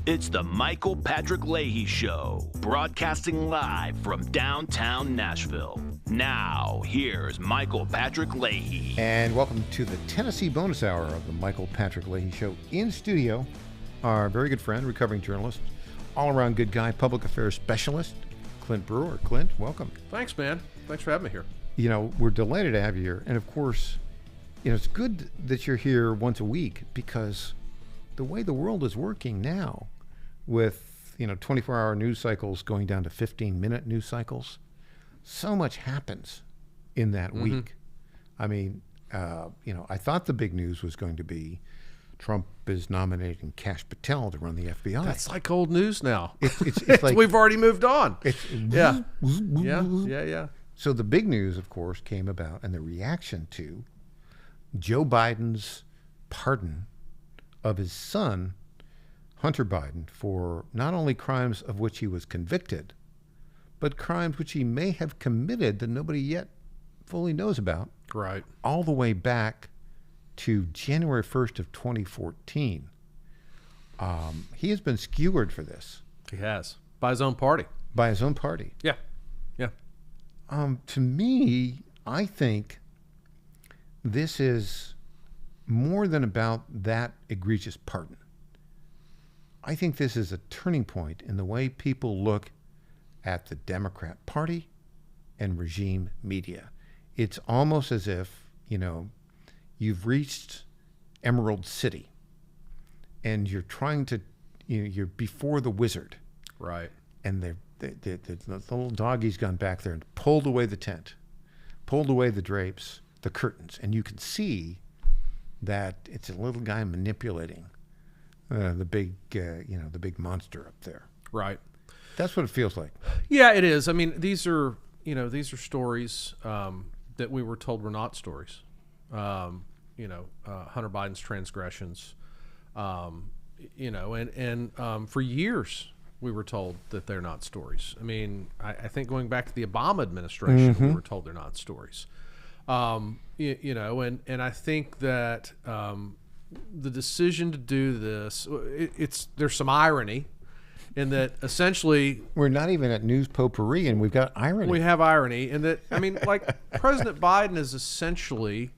It's the Michael Patrick Leahy Show, broadcasting live from downtown Nashville. Now, here's Michael Patrick Leahy. And welcome to the Tennessee bonus hour of the Michael Patrick Leahy Show. In studio, our very good friend, recovering journalist, all-around good guy, public affairs specialist, Clint Brewer. Clint, welcome. Thanks, man. Thanks for having me here. You know, we're delighted to have you here. And of course, you know, it's good that you're here once a week because the way the world is working now with, 24-hour news cycles going down to 15-minute news cycles, so much happens in that week. I mean, I thought the big news was going to be Trump is nominating Kash Patel to run the FBI. That's like old news now. It's like we've already moved on. Yeah. Yeah. So the big news, of course, came about and the reaction to Joe Biden's pardon of his son, Hunter Biden, for not only crimes of which he was convicted, but crimes which he may have committed that nobody yet fully knows about. Right. All the way back to January 1st of 2014. He has been skewered for this. He has. By his own party. Yeah. To me, I think this is more than about that egregious pardon. I think this is a turning point in the way people look at the Democrat Party and regime media. It's almost as if, you've reached Emerald City and you're trying to, you're before the wizard. Right. And the little doggy's gone back there and pulled away the tent, pulled away the drapes, the curtains, and you can see that it's a little guy manipulating the big monster up there. Right. That's what it feels like. Yeah, it is. I mean, these are stories that we were told were not stories. Hunter Biden's transgressions, and for years we were told that they're not stories. I mean, I think going back to the Obama administration, we were told they're not stories. And I think that the decision to do this, there's some irony in that essentially we're not even at news potpourri and we've got irony. We have irony in that, President Biden is essentially,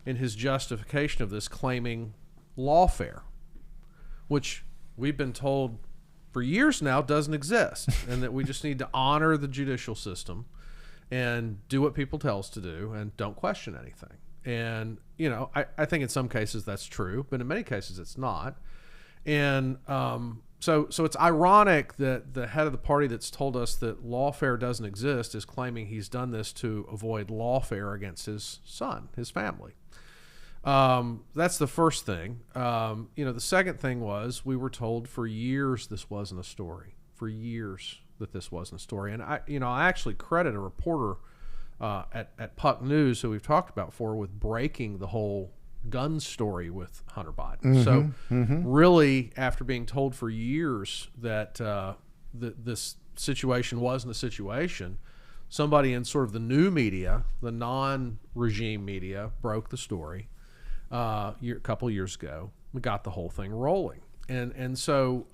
in his justification of this, claiming lawfare, which we've been told for years now doesn't exist, and that we just need to honor the judicial system and do what people tell us to do and don't question anything. And, I think in some cases that's true, but in many cases it's not. And so it's ironic that the head of the party that's told us that lawfare doesn't exist is claiming he's done this to avoid lawfare against his son, his family. That's the first thing. The second thing was we were told for years this wasn't a story. For years that this wasn't a story. And I actually credit a reporter at Puck News, who we've talked about before, with breaking the whole gun story with Hunter Biden. Really, after being told for years that this situation wasn't a situation, somebody in sort of the new media, the non-regime media, broke the story a couple of years ago. We got the whole thing rolling. And so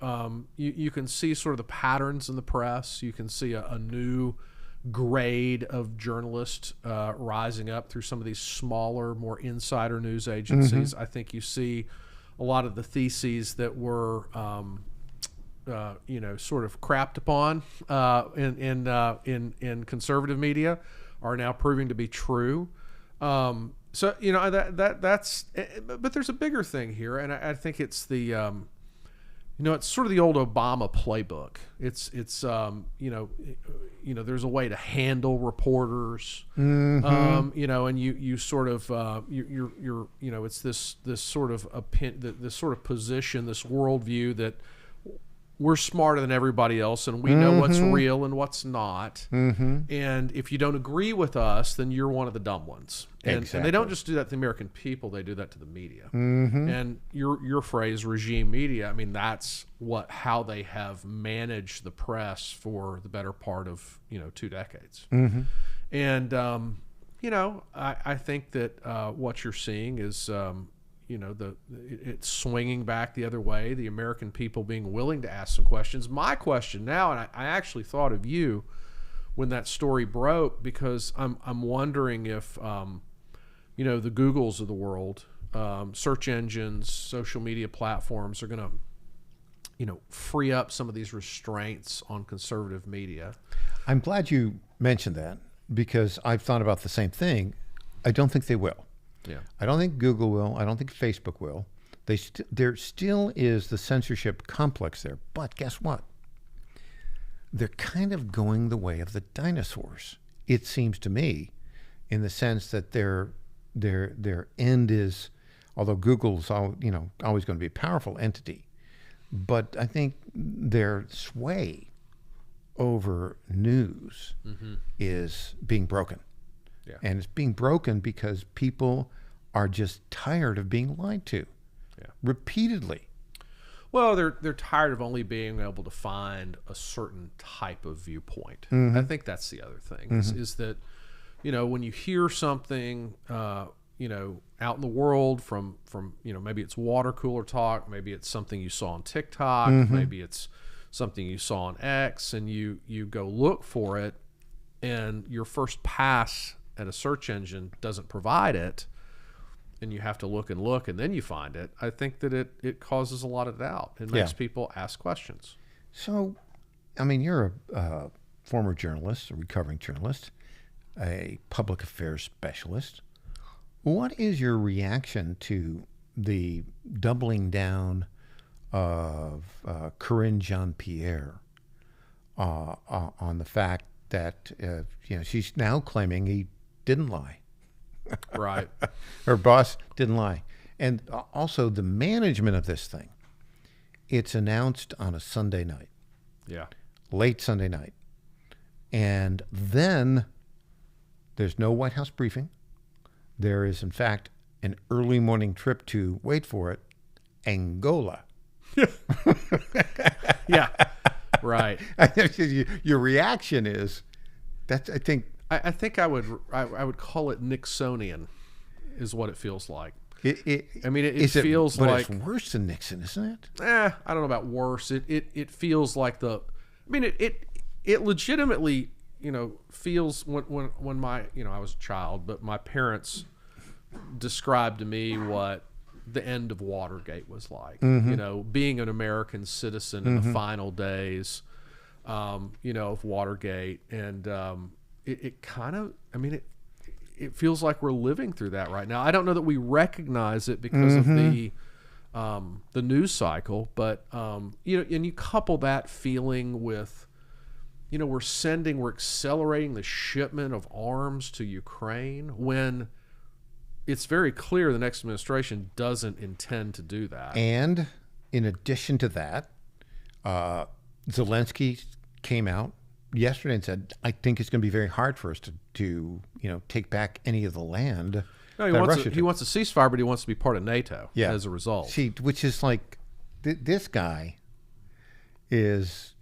you can see sort of the patterns in the press. You can see a new grade of journalists rising up through some of these smaller, more insider news agencies. I think you see a lot of the theses that were, sort of crapped upon in conservative media are now proving to be true. So that's. But there's a bigger thing here, and I think it's the. It's sort of the old Obama playbook. It's there's a way to handle reporters, and you sort of you're it's this sort of this sort of position, this worldview that we're smarter than everybody else and we know what's real and what's not. And if you don't agree with us, then you're one of the dumb ones. And they don't just do that to the American people, they do that to the media. And your phrase, regime media, I mean, that's how they have managed the press for the better part of 2 decades. And I think that what you're seeing is it's swinging back the other way. The American people being willing to ask some questions. My question now, and I actually thought of you when that story broke, because I'm wondering if the Googles of the world, search engines, social media platforms are going to free up some of these restraints on conservative media. I'm glad you mentioned that, because I've thought about the same thing. I don't think they will. Yeah. I don't think Google will. I don't think Facebook will. There still is the censorship complex there. But guess what? They're kind of going the way of the dinosaurs, it seems to me, in the sense that their end is, although Google's always going to be a powerful entity, but I think their sway over news is being broken. Yeah. And it's being broken because people are just tired of being lied to repeatedly. Well, they're tired of only being able to find a certain type of viewpoint. I think that's the other thing, is that, when you hear something, out in the world from maybe it's water cooler talk, maybe it's something you saw on TikTok, maybe it's something you saw on X, and you go look for it, and your first pass at a search engine doesn't provide it, and you have to look and look, and then you find it. I think that it causes a lot of doubt. It makes people ask questions. So, I mean, you're a former journalist, a recovering journalist, a public affairs specialist. What is your reaction to the doubling down of Corinne Jean-Pierre on the fact that she's now claiming he didn't lie? Right. Her boss didn't lie. And also the management of this thing. It's announced on a Sunday night. Yeah. Late Sunday night. And then there's no White House briefing. There is, in fact, an early morning trip to, wait for it, Angola. Yeah. Right. Your reaction is, that's, I think I would call it Nixonian, is what it feels like. It feels but like, it's worse than Nixon, isn't it? I don't know about worse. It feels like it legitimately, feels when my, I was a child, but my parents described to me what the end of Watergate was like. Being an American citizen in the final days, of Watergate, and it kind of, it feels like we're living through that right now. I don't know that we recognize it because of the news cycle, but and you couple that feeling with, we're accelerating the shipment of arms to Ukraine when it's very clear the next administration doesn't intend to do that. And in addition to that, Zelensky came out yesterday and said, I think it's going to be very hard for us to take back any of the land. No, he wants a ceasefire, but he wants to be part of NATO as a result. See, which is like, this guy is,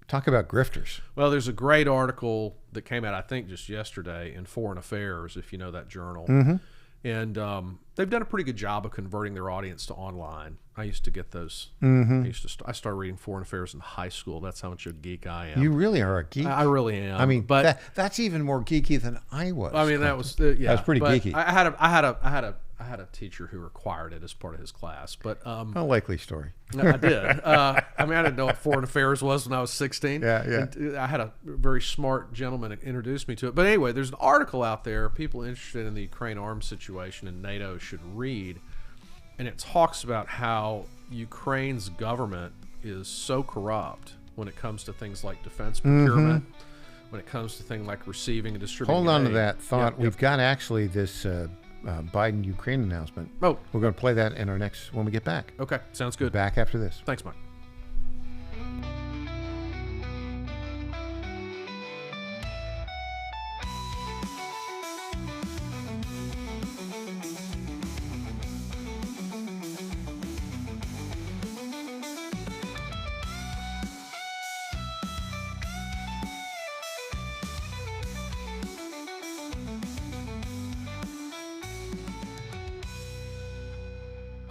talk about grifters. Well, there's a great article that came out, I think, just yesterday in Foreign Affairs, if you know that journal. And they've done a pretty good job of converting their audience to online. I used to get those. I started reading Foreign Affairs in high school. That's how much of a geek I am. You really are a geek. I really am. I mean, but that's even more geeky than I was. I mean, that was that was pretty geeky. I had a teacher who required it as part of his class. But a likely story. I did. I didn't know what Foreign Affairs was when I was 16. Yeah. And I had a very smart gentleman that introduced me to it. But anyway, there's an article out there people interested in the Ukraine arms situation and NATO should read. And it talks about how Ukraine's government is so corrupt when it comes to things like defense procurement, when it comes to things like receiving and distributing Hold on aid. to that thought. We've got actually this Biden-Ukraine announcement. Oh. We're going to play that in when we get back. Okay, sounds good. Back after this. Thanks, Mike.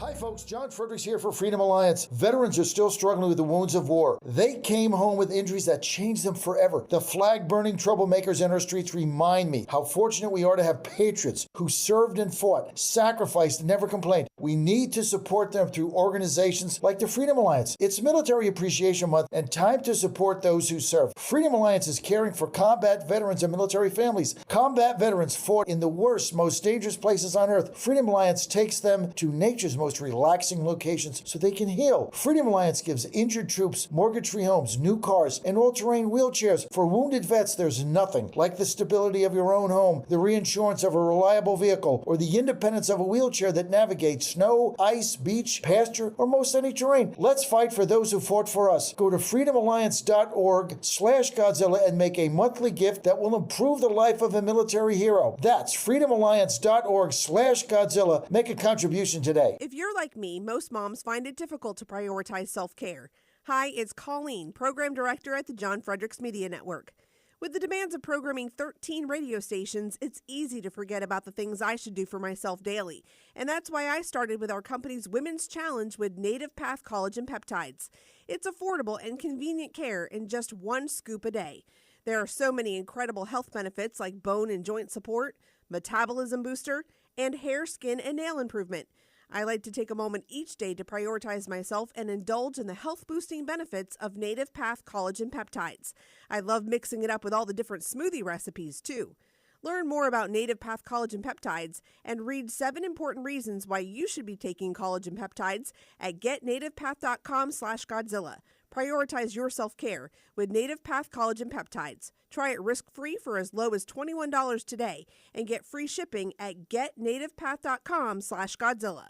Hi folks, John Fredericks here for Freedom Alliance. Veterans are still struggling with the wounds of war. They came home with injuries that changed them forever. The flag-burning troublemakers in our streets remind me how fortunate we are to have patriots who served and fought, sacrificed, and never complained. We need to support them through organizations like the Freedom Alliance. It's Military Appreciation Month and time to support those who serve. Freedom Alliance is caring for combat veterans and military families. Combat veterans fought in the worst, most dangerous places on earth. Freedom Alliance takes them to nature's most relaxing locations so they can heal. Freedom Alliance gives injured troops mortgage-free homes, new cars, and all-terrain wheelchairs. For wounded vets, there's nothing like the stability of your own home, the reinsurance of a reliable vehicle, or the independence of a wheelchair that navigates snow, ice, beach, pasture, or most any terrain. Let's fight for those who fought for us. Go to freedomalliance.org/Godzilla and make a monthly gift that will improve the life of a military hero. That's freedomalliance.org/Godzilla. Make a contribution today. If you're like me, most moms find it difficult to prioritize self-care. Hi, it's Colleen, Program Director at the John Fredericks Media Network. With the demands of programming 13 radio stations, it's easy to forget about the things I should do for myself daily. And that's why I started with our company's Women's Challenge with Native Path Collagen Peptides. It's affordable and convenient care in just one scoop a day. There are so many incredible health benefits like bone and joint support, metabolism booster, and hair, skin, and nail improvement. I like to take a moment each day to prioritize myself and indulge in the health-boosting benefits of Native Path Collagen Peptides. I love mixing it up with all the different smoothie recipes, too. Learn more about Native Path Collagen Peptides and read 7 important reasons why you should be taking collagen peptides at getnativepath.com/Godzilla. Prioritize your self-care with Native Path Collagen Peptides. Try it risk-free for as low as $21 today and get free shipping at getnativepath.com/Godzilla.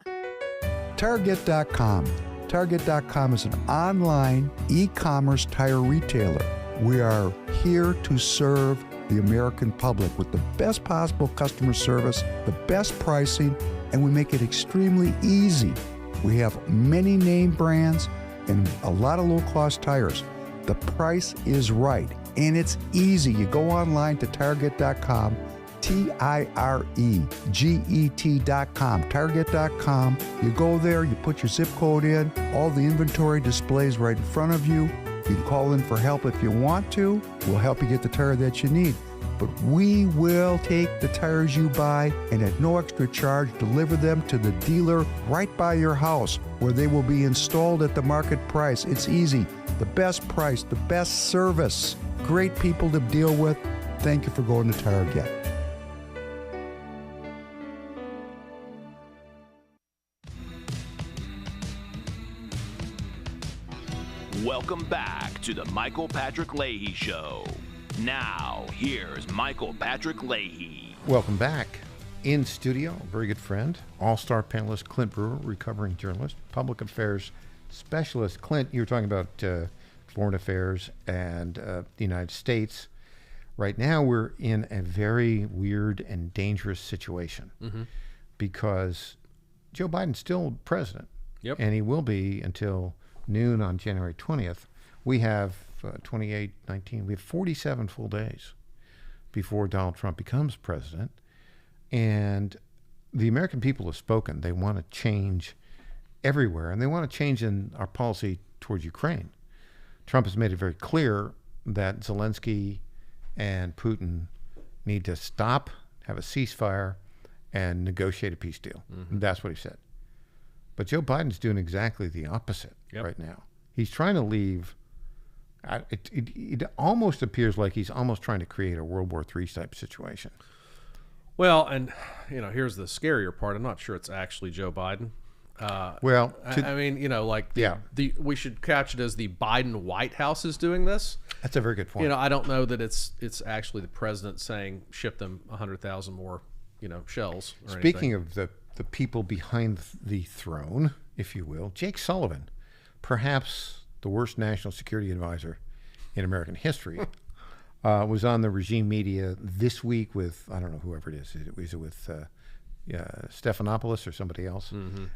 Target.com. Target.com is an online e-commerce tire retailer. We are here to serve the American public with the best possible customer service, the best pricing, and we make it extremely easy. We have many name brands and a lot of low-cost tires. The price is right, and it's easy. You go online to Target.com, Tireget.com, Target.com. You go there, you put your zip code in, all the inventory displays right in front of you. You can call in for help if you want to. We'll help you get the tire that you need. But we will take the tires you buy and at no extra charge deliver them to the dealer right by your house where they will be installed at the market price. It's easy. The best price, the best service. Great people to deal with. Thank you for going to Target. Welcome back to the Michael Patrick Leahy Show. Now, here's Michael Patrick Leahy. Welcome back. In studio, very good friend, all-star panelist Clint Brewer, recovering journalist, public affairs specialist. Clint, you were talking about foreign affairs and the United States. Right now, we're in a very weird and dangerous situation because Joe Biden's still president, and he will be until noon on January 20th. We have 28, 19, we have 47 full days before Donald Trump becomes president. And the American people have spoken. They want to change everywhere, and they want to change in our policy towards Ukraine. Trump has made it very clear that Zelensky and Putin need to stop, have a ceasefire, and negotiate a peace deal. That's what he said. But Joe Biden's doing exactly the opposite right now. He's trying to leave. It almost appears like he's almost trying to create a World War III type situation. Well, and here's the scarier part. I'm not sure it's actually Joe Biden. I mean, we should catch it as the Biden White House is doing this. That's a very good point. I don't know that it's actually the president saying ship them 100,000 more, shells. Speaking of the people behind the throne, if you will, Jake Sullivan, perhaps the worst national security advisor in American history, was on the regime media this week with, I don't know, whoever it is. Was it with Stephanopoulos or somebody else?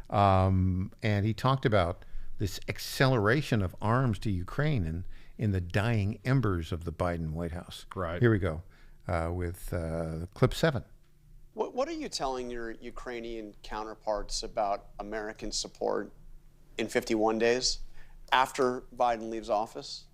And he talked about this acceleration of arms to Ukraine in the dying embers of the Biden White House. Right. Here we go with clip 7. What are you telling your Ukrainian counterparts about American support in 51 days after Biden leaves office?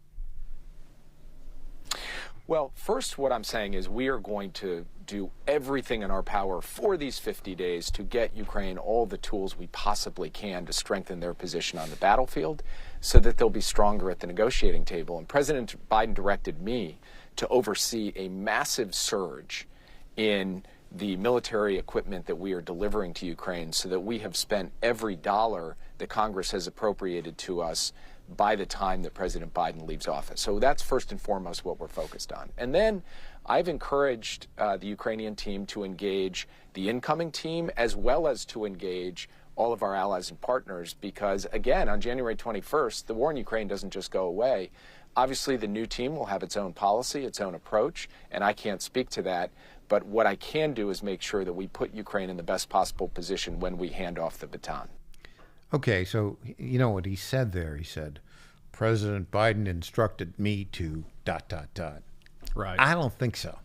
Well, first, what I'm saying is we are going to do everything in our power for these 50 days to get Ukraine all the tools we possibly can to strengthen their position on the battlefield so that they'll be stronger at the negotiating table. And President Biden directed me to oversee a massive surge in the military equipment that we are delivering to Ukraine so that we have spent every dollar that Congress has appropriated to us by the time that President Biden leaves office. So that's first and foremost what we're focused on. And then I've encouraged the Ukrainian team to engage the incoming team as well as to engage all of our allies and partners because, again, on January 21st, the war in Ukraine doesn't just go away. Obviously, the new team will have its own policy, its own approach, and I can't speak to that. But what I can do is make sure that we put Ukraine in the best possible position when we hand off the baton. Okay, so you know what he said there? He said, President Biden instructed me to ... Right. I don't think so.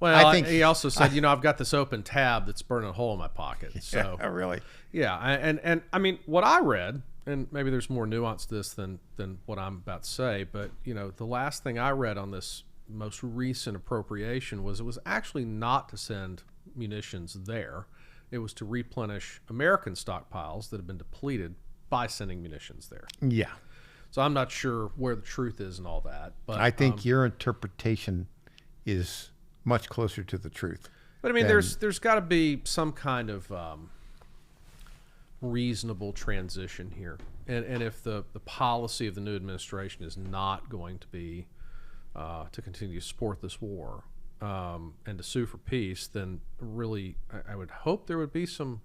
Well, I think he also said, I've got this open tab that's burning a hole in my pocket. So really? Yeah, and I mean, what I read, and maybe there's more nuance to this than what I'm about to say, but, the last thing I read on this most recent appropriation was it was actually not to send munitions there. It was to replenish American stockpiles that have been depleted by sending munitions there. Yeah. So I'm not sure where the truth is and all that. But I think your interpretation is much closer to the truth. But I mean, there's got to be some kind of reasonable transition here. And if the policy of the new administration is not going to be to continue to support this war and to sue for peace, then really I would hope there would be some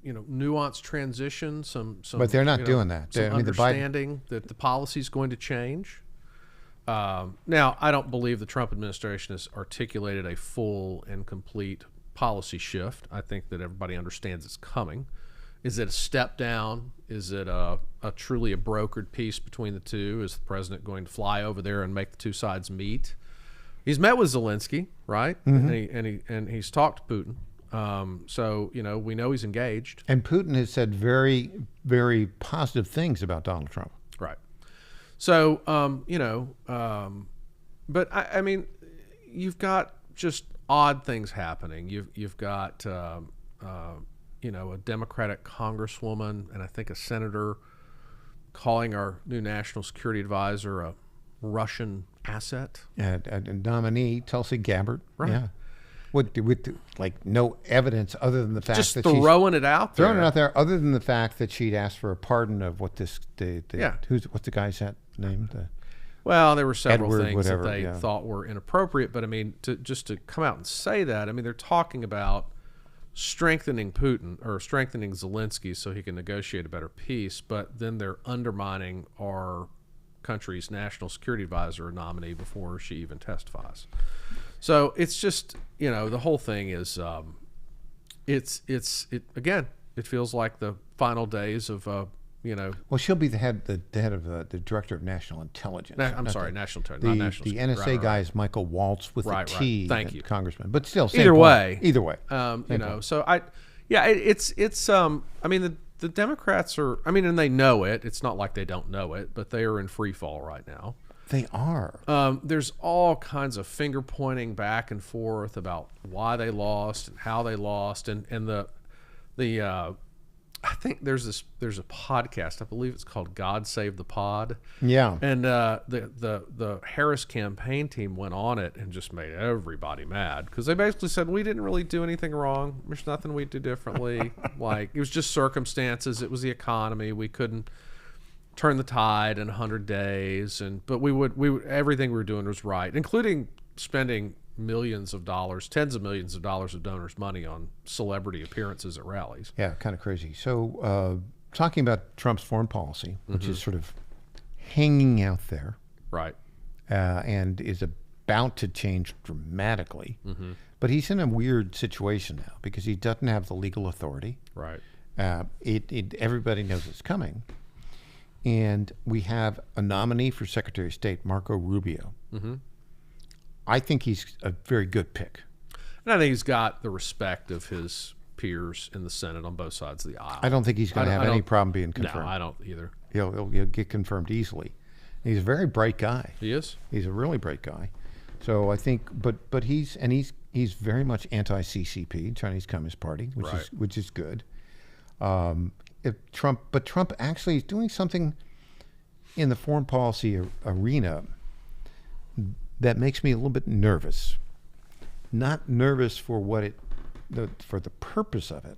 nuanced transition, some. But they're not doing that. Some understanding that the policy is going to change. Now, I don't believe the Trump administration has articulated a full and complete policy shift. I think that everybody understands it's coming. Is it a step down? Is it a truly a brokered peace between the two? Is the president going to fly over there and make the two sides meet? He's met with Zelensky, right? Mm-hmm. And he's talked to Putin. So, we know he's engaged. And Putin has said very, very positive things about Donald Trump. Right. So, but I mean, you've got just odd things happening. You've got, a Democratic congresswoman and I think a senator calling our new national security advisor a Russian asset. And nominee Tulsi Gabbard. Right. Yeah. With like no evidence other than the fact just that throwing it out there. Throwing it out there, other than the fact that she'd asked for a pardon of what's the guy's name? Well, there were several Edward, things whatever, that they yeah. thought were inappropriate, but I mean, to come out and say that, I mean, they're talking about strengthening Putin or strengthening Zelensky so he can negotiate a better peace, but then they're undermining our country's national security advisor or nominee before she even testifies. So it's just, the whole thing is, it feels like the final days of, Well, she'll be the head of the director of national intelligence. National intelligence. The NSA guy is Michael Waltz with a T. Thank you, Congressman. But still, same either point. way. So it's I mean, the Democrats are, I mean, and they know it. It's not like they don't know it, but they are in free fall right now. They are. There's all kinds of finger pointing back and forth about why they lost and how they lost, and the I think there's a podcast, I believe it's called God Save the Pod. Yeah. And the Harris campaign team went on it and just made everybody mad because they basically said we didn't really do anything wrong. There's nothing we'd do differently. Like, it was just circumstances. It was the economy. We couldn't turn the tide in 100 days, but we would everything we were doing was right, including spending millions of dollars, tens of millions of dollars of donors' money on celebrity appearances at rallies. Yeah, kind of crazy. So talking about Trump's foreign policy, which is sort of hanging out there. Right. And is about to change dramatically. Mm-hmm. But he's in a weird situation now because he doesn't have the legal authority. Right. Everybody knows it's coming. And we have a nominee for Secretary of State, Marco Rubio. Mm-hmm. I think he's a very good pick. And I think he's got the respect of his peers in the Senate on both sides of the aisle. I don't think he's going to have any problem being confirmed. No, I don't either. He'll get confirmed easily. He's a very bright guy. He is. He's a really bright guy. So I think, but he's very much anti-CCP, Chinese Communist Party, which is good. Trump actually is doing something in the foreign policy arena that makes me a little bit nervous. Not nervous for for the purpose of it,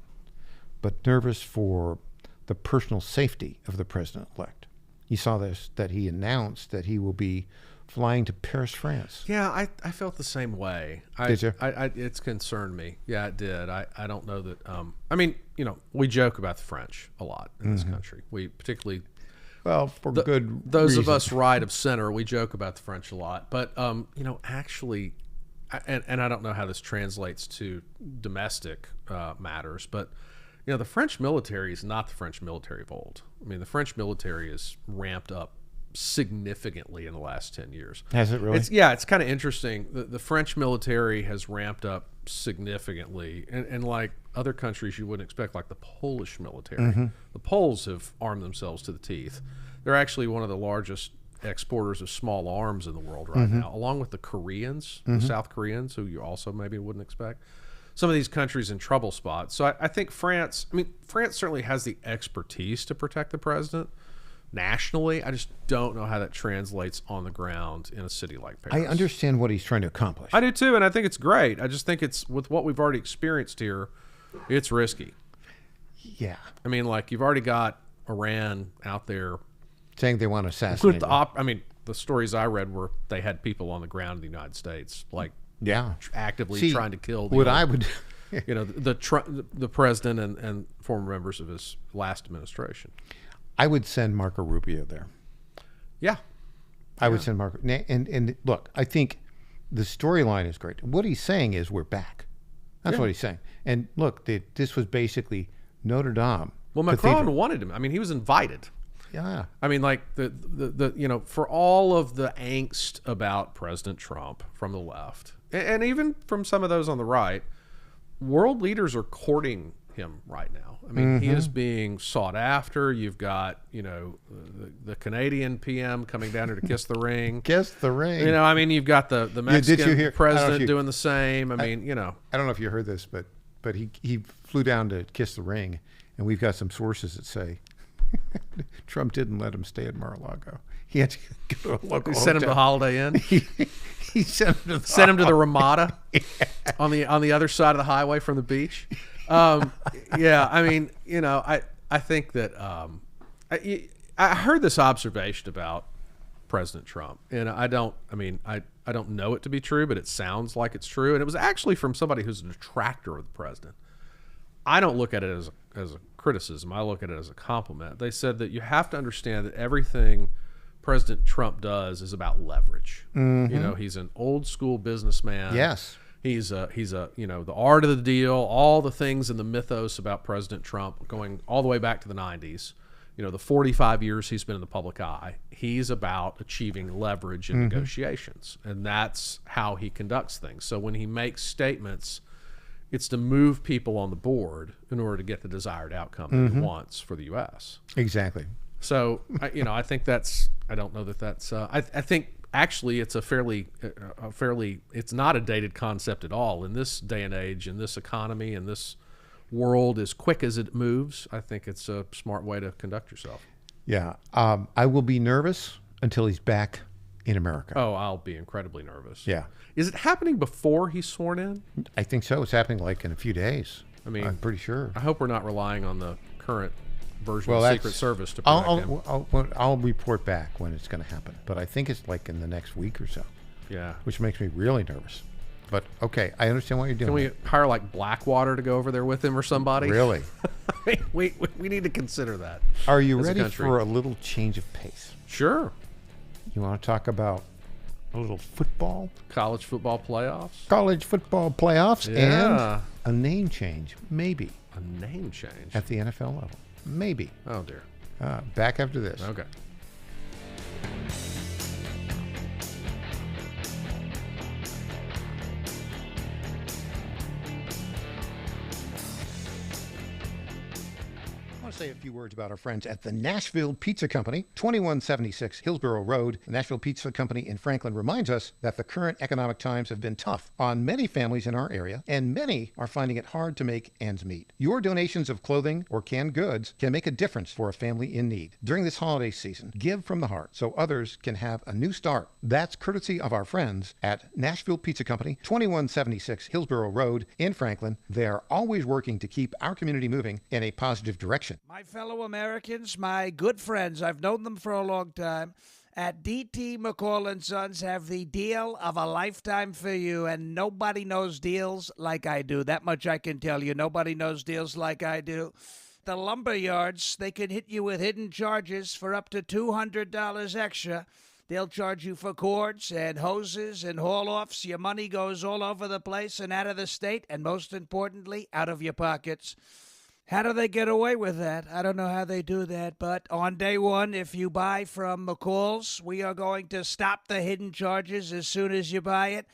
but nervous for the personal safety of the president-elect. You saw this, that he announced that he will be flying to Paris, France. Yeah, I felt the same way. Did you? It's concerned me. Yeah, it did. I don't know that. I mean, we joke about the French a lot in this country. We particularly. Well, for good those reason. of us right of center, we joke about the French a lot. But actually, and I don't know how this translates to domestic matters, but the French military is not the French military of old. I mean, the French military is ramped up significantly in the last 10 years. Has it really? It's kind of interesting. The French military has ramped up significantly, and like other countries you wouldn't expect, like the Polish military. The Poles have armed themselves to the teeth. They're actually one of the largest exporters of small arms in the world right now, along with the Koreans, the South Koreans, who you also maybe wouldn't expect. Some of these countries in trouble spots. So I think France certainly has the expertise to protect the president nationally. I just don't know how that translates on the ground in a city like Paris. I understand what he's trying to accomplish. I do too, and I think it's great. I just think it's, with what we've already experienced here, it's risky. Yeah. I mean, like, you've already got Iran out there saying they want to assassinate him. The stories I read were they had people on the ground in the United States, like, actively trying to kill the president and former members of his last administration. I would send Marco Rubio there. Yeah. I would send Marco. And look, I think the storyline is great. What he's saying is we're back. That's what he's saying. And look, this was basically Notre Dame. Well, Macron wanted him. I mean, he was invited. Yeah. I mean, like, the for all of the angst about President Trump from the left, and even from some of those on the right, world leaders are courting him right now. I mean, he is being sought after. You've got, the Canadian PM coming down here to kiss the ring. Kiss the ring. I mean, you've got the Mexican president doing the same. I mean, I don't know if you heard this, but he flew down to kiss the ring, and we've got some sources that say Trump didn't let him stay at Mar-a-Lago. He had to go to a local hotel. Sent him to Holiday Inn. He sent him to the Ramada on the other side of the highway from the beach. I mean, I think that I heard this observation about President Trump, and I don't know it to be true, but it sounds like it's true, and it was actually from somebody who's a detractor of the president. I don't look at it as a criticism. I look at it as a compliment. They said that you have to understand that everything President Trump does is about leverage. He's an old school businessman. Yes. He's the art of the deal, all the things in the mythos about President Trump going all the way back to the 90s. The 45 years he's been in the public eye, he's about achieving leverage in negotiations. And that's how he conducts things. So when he makes statements, it's to move people on the board in order to get the desired outcome that he wants for the U.S. Exactly. So, I think that's, I don't know that that's, I think actually it's it's not a dated concept at all. In this day and age, in this economy, in this world, as quick as it moves, I think it's a smart way to conduct yourself. Yeah. I will be nervous until he's back in America. Oh, I'll be incredibly nervous. Yeah. Is it happening before he's sworn in? I think so. It's happening like in a few days. I mean, I'm pretty sure. I hope we're not relying on the current version of the Secret Service to protect him. I'll report back when it's going to happen. But I think it's like in the next week or so. Yeah. Which makes me really nervous. But, okay, I understand what you're doing. Can we hire, like, Blackwater to go over there with him or somebody? Really? we need to consider that. Are you ready for a little change of pace? Sure. You want to talk about a little football? College football playoffs? College football playoffs and a name change, maybe. A name change? At the NFL level. Maybe. Oh, dear. Back after this. Okay. to say a few words about our friends at the Nashville Pizza Company, 2176 Hillsborough Road. The Nashville Pizza Company in Franklin reminds us that the current economic times have been tough on many families in our area, and many are finding it hard to make ends meet. Your donations of clothing or canned goods can make a difference for a family in need. During this holiday season, give from the heart so others can have a new start. That's courtesy of our friends at Nashville Pizza Company, 2176 Hillsborough Road in Franklin. They are always working to keep our community moving in a positive direction. My fellow Americans, my good friends, I've known them for a long time, at D.T. McCall & Sons have the deal of a lifetime for you, and nobody knows deals like I do. That much I can tell you. Nobody knows deals like I do. The lumber yards, they can hit you with hidden charges for up to $200 extra. They'll charge you for cords and hoses and haul-offs. Your money goes all over the place and out of the state, and most importantly, out of your pockets. How do they get away with that? I don't know how they do that, but on day one, if you buy from McCall's, we are going to stop the hidden charges as soon as you buy it.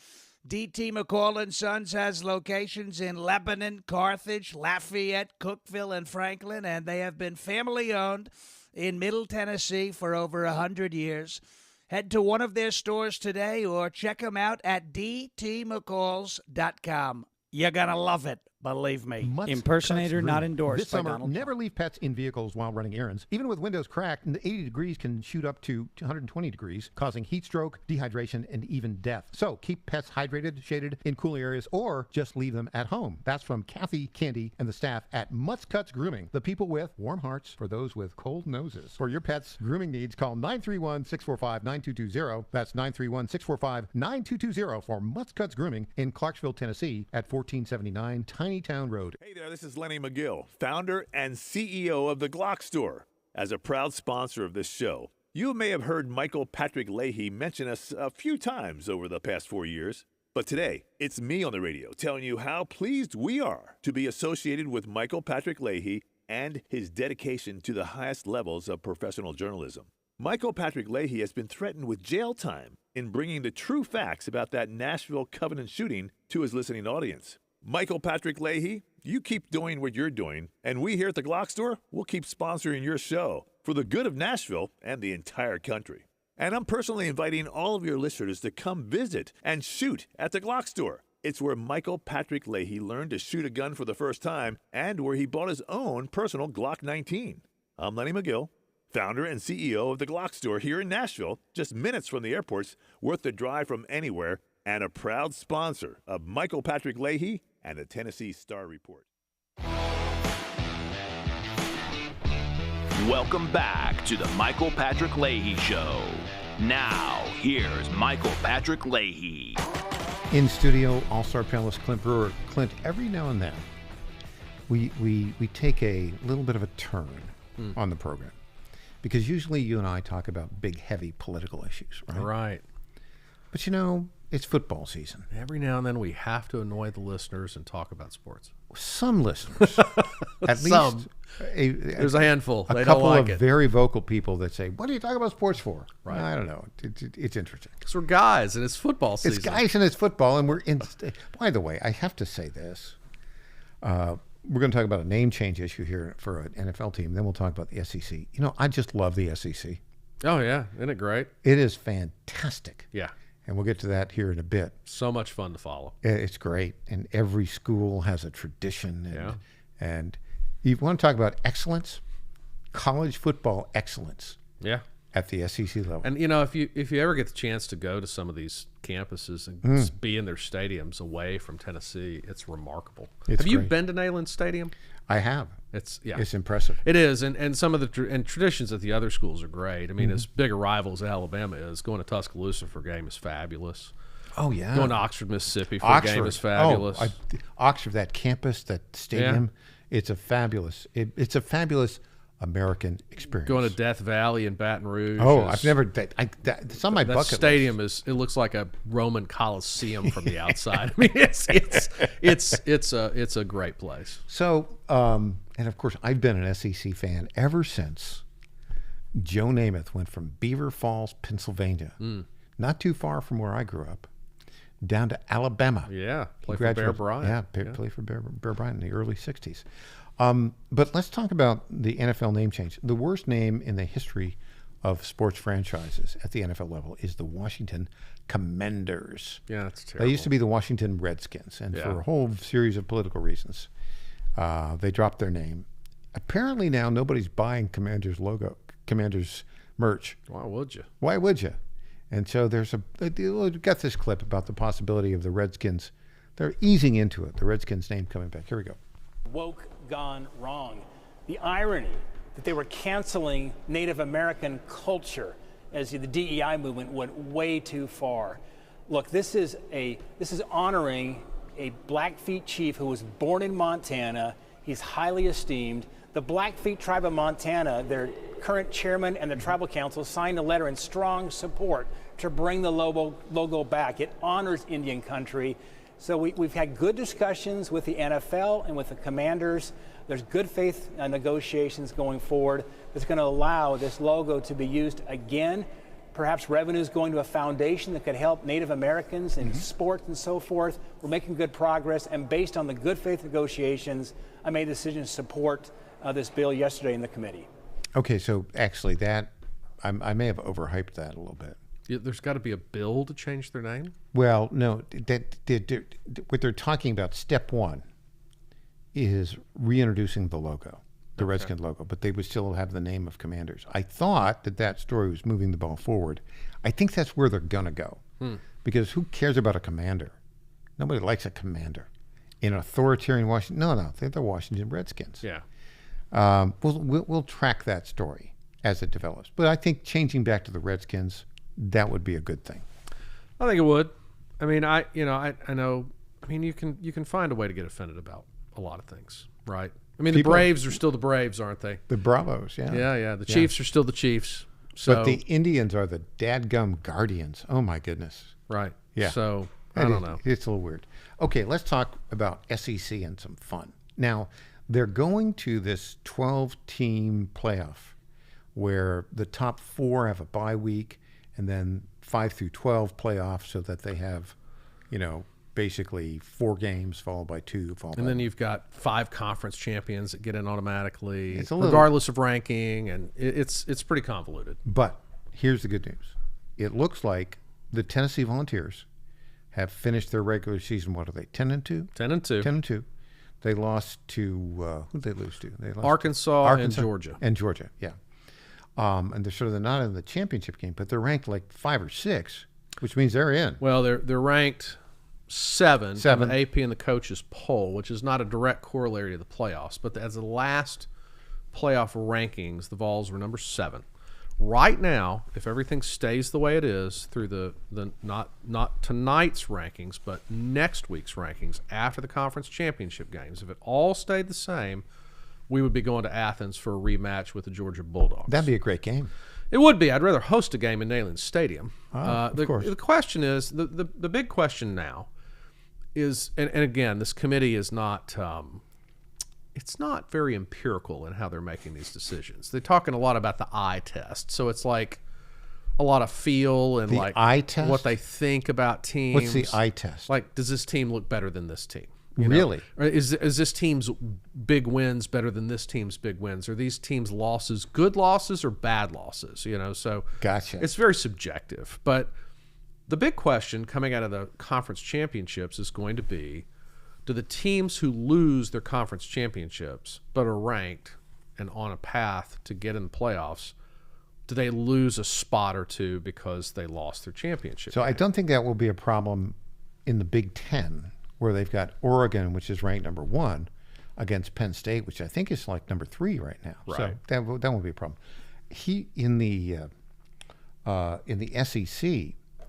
D.T. McCall & Sons has locations in Lebanon, Carthage, Lafayette, Cookeville, and Franklin, and they have been family-owned in Middle Tennessee for over 100 years. Head to one of their stores today or check them out at dtmccalls.com. You're going to love it. Believe me. Impersonator not endorsed This by summer, Donald never Trump. leave pets in vehicles while running errands. Even with windows cracked, 80 degrees can shoot up to 120 degrees, causing heat stroke, dehydration, and even death. So keep pets hydrated, shaded in cool areas, or just leave them at home. That's from Kathy, Candy, and the staff at Mutts Cuts Grooming, the people with warm hearts for those with cold noses. For your pet's grooming needs, call 931-645-9220. That's 931-645-9220 for Mutts Cuts Grooming in Clarksville, Tennessee at 1479 Tiny Town Road. Hey there, this is Lenny McGill, founder and CEO of The Glock Store. As a proud sponsor of this show, you may have heard Michael Patrick Leahy mention us a few times over the past 4 years. But today, it's me on the radio telling you how pleased we are to be associated with Michael Patrick Leahy and his dedication to the highest levels of professional journalism. Michael Patrick Leahy has been threatened with jail time in bringing the true facts about that Nashville Covenant shooting to his listening audience. Michael Patrick Leahy, you keep doing what you're doing, and we here at the Glock Store will keep sponsoring your show for the good of Nashville and the entire country. And I'm personally inviting all of your listeners to come visit and shoot at the Glock Store. It's where Michael Patrick Leahy learned to shoot a gun for the first time and where he bought his own personal Glock 19. I'm Lenny McGill, founder and CEO of the Glock Store here in Nashville, just minutes from the airports, worth the drive from anywhere, and a proud sponsor of Michael Patrick Leahy and the Tennessee Star Report. Welcome back to the Michael Patrick Leahy Show. Now, here's Michael Patrick Leahy. In studio, all-star panelist Clint Brewer. Clint, every now and then, we take a little bit of a turn on the program. Because usually you and I talk about big, heavy political issues, right? Right. But you know, it's football season. Every now and then we have to annoy the listeners and talk about sports. Some listeners, at least there's a handful. A they couple don't like of it. very vocal people that say, "What do you talk about sports for?" Right. I don't know. It's interesting. Because we're guys and it's football season. It's guys and it's football, and we're in. By the way, I have to say this. We're going to talk about a name change issue here for an NFL team. Then we'll talk about the SEC. You know, I just love the SEC. Oh yeah, isn't it great? It is fantastic. Yeah. And we'll get to that here in a bit. So much fun to follow. It's great. And every school has a tradition. And you want to talk about excellence? College football excellence. Yeah. At the SEC level. And, you know, if you ever get the chance to go to some of these campuses and be in their stadiums away from Tennessee, it's remarkable. Have you been to Neyland Stadium? I have. It's impressive. It is, and some of the traditions at the other schools are great. I mean, as big a rival as Alabama is, going to Tuscaloosa for a game is fabulous. Oh yeah, going to Oxford, Mississippi for a game is fabulous. Oh, Oxford, that campus, that stadium, it's a fabulous American experience. Going to Death Valley in Baton Rouge. Oh, I've never. It's on my bucket list. That stadium it looks like a Roman Colosseum from the outside. I mean, it's a great place. So, and of course, I've been an SEC fan ever since Joe Namath went from Beaver Falls, Pennsylvania, not too far from where I grew up, down to Alabama. Yeah, play for Bear Bryant. Play for Bear Bryant in the early '60s. But let's talk about the NFL name change. The worst name in the history of sports franchises at the NFL level is the Washington Commanders. Yeah, that's terrible. They used to be the Washington Redskins, and for a whole series of political reasons, they dropped their name. Apparently now nobody's buying Commanders merch. Why would you? Why would you? And so we've got this clip about the possibility of the Redskins. They're easing into it. The Redskins name coming back. Here we go. Woke gone wrong. The irony that they were canceling Native American culture as the DEI movement went way too far. Look, this is honoring a Blackfeet chief who was born in Montana. He's highly esteemed. The Blackfeet tribe of Montana, their current chairman and the tribal council signed a letter in strong support to bring the logo back. It honors Indian country. So we've had good discussions with the NFL and with the Commanders. There's good faith negotiations going forward that's going to allow this logo to be used again. Perhaps revenues going to a foundation that could help Native Americans in sports and so forth. We're making good progress, and based on the good faith negotiations, I made a decision to support this bill yesterday in the committee. Okay, so actually I may have overhyped that a little bit. Yeah, there's got to be a bill to change their name? Well, no. What they're talking about, step one, is reintroducing the logo, the Redskin logo, but they would still have the name of Commanders. I thought that story was moving the ball forward. I think that's where they're going to go, because who cares about a commander? Nobody likes a commander. In an authoritarian Washington, no, they're the Washington Redskins. Yeah. We'll track that story as it develops. But I think changing back to the Redskins, that would be a good thing. I think it would. I mean, I know. I mean, you can find a way to get offended about a lot of things, right? I mean, the Braves are still the Braves, aren't they? The Bravos, yeah. Yeah. The Chiefs are still the Chiefs. So, but the Indians are the dadgum Guardians. Oh my goodness. Right. Yeah. So I don't know. It's a little weird. Okay, let's talk about SEC and some fun. Now, they're going to this 12-team playoff where the top 4 have a bye week, and then 5 through 12 playoff, so that they have, basically 4 games followed by 2. And then you've got 5 conference champions that get in automatically, regardless of ranking, and it's pretty convoluted. But here's the good news. It looks like the Tennessee Volunteers have finished their regular season. What are they, 10-2? 10-2. 10-2. They lost to, who did they lose to? They lost Arkansas and Georgia. And Georgia, yeah. And they're not in the championship game, but they're ranked like 5 or 6, which means they're in. Well, they're ranked 7 in the AP and the coaches poll, which is not a direct corollary to the playoffs. But as the last playoff rankings, the Vols were number 7. Right now, if everything stays the way it is through the not tonight's rankings, but next week's rankings after the conference championship games, if it all stayed the same, we would be going to Athens for a rematch with the Georgia Bulldogs. That'd be a great game. It would be. I'd rather host a game in Neyland Stadium. Of course. The question is, the big question now is, and again, this committee is not, it's not very empirical in how they're making these decisions. They're talking a lot about the eye test. So it's like a lot of feel and the eye test? What they think about teams. What's the eye test? Like, does this team look better than this team? Really? Or is this team's big wins better than this team's big wins? Are these teams' losses good losses or bad losses? So gotcha. It's very subjective. But the big question coming out of the conference championships is going to be, do the teams who lose their conference championships but are ranked and on a path to get in the playoffs, do they lose a spot or two because they lost their championship? So I don't think that will be a problem in the Big Ten, where they've got Oregon, which is ranked number 1, against Penn State, which I think is like number 3 right now. Right. So that won't be a problem. In the SEC,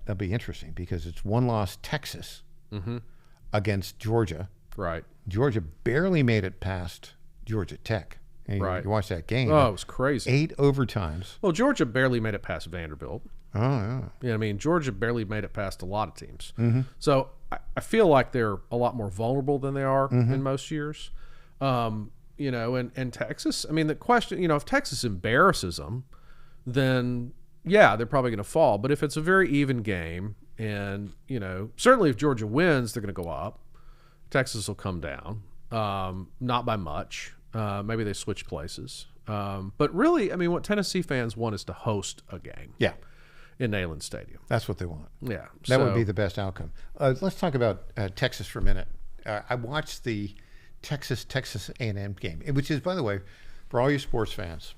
that'll be interesting because it's 1-loss Texas against Georgia. Right. Georgia barely made it past Georgia Tech. And right. You watch that game. Oh, it was crazy. 8 overtimes. Well, Georgia barely made it past Vanderbilt. Oh, yeah. Yeah, I mean, Georgia barely made it past a lot of teams. Mm-hmm. So I feel like they're a lot more vulnerable than they are in most years. And Texas, I mean, the question, if Texas embarrasses them, then, yeah, they're probably going to fall. But if it's a very even game and, certainly if Georgia wins, they're going to go up. Texas will come down, not by much. Maybe they switch places. But really, I mean, what Tennessee fans want is to host a game. Yeah. In Neyland Stadium. That's what they want. Yeah. That would be the best outcome. Let's talk about Texas for a minute. I watched the Texas A&M game, which is, by the way, for all you sports fans,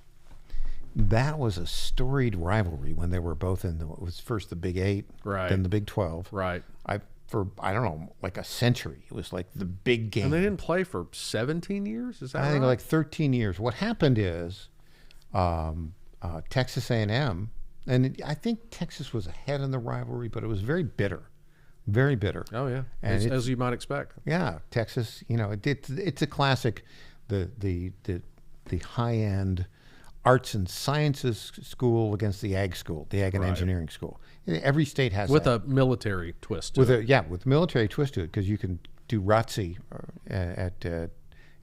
that was a storied rivalry when they were both in it was first the Big 8, right, then the Big 12. Right. For I don't know, like a century. It was like the big game. And they didn't play for 17 years? Is that right? I think like 13 years. What happened is Texas A&M, and I think Texas was ahead in the rivalry, but it was very bitter. Very bitter. Oh, yeah. And as you might expect. Yeah. Texas, it's a classic, the high-end arts and sciences school against the ag school, the ag and engineering school. Every state has with that. a military twist to it. With military twist to it, because you can do ROTC and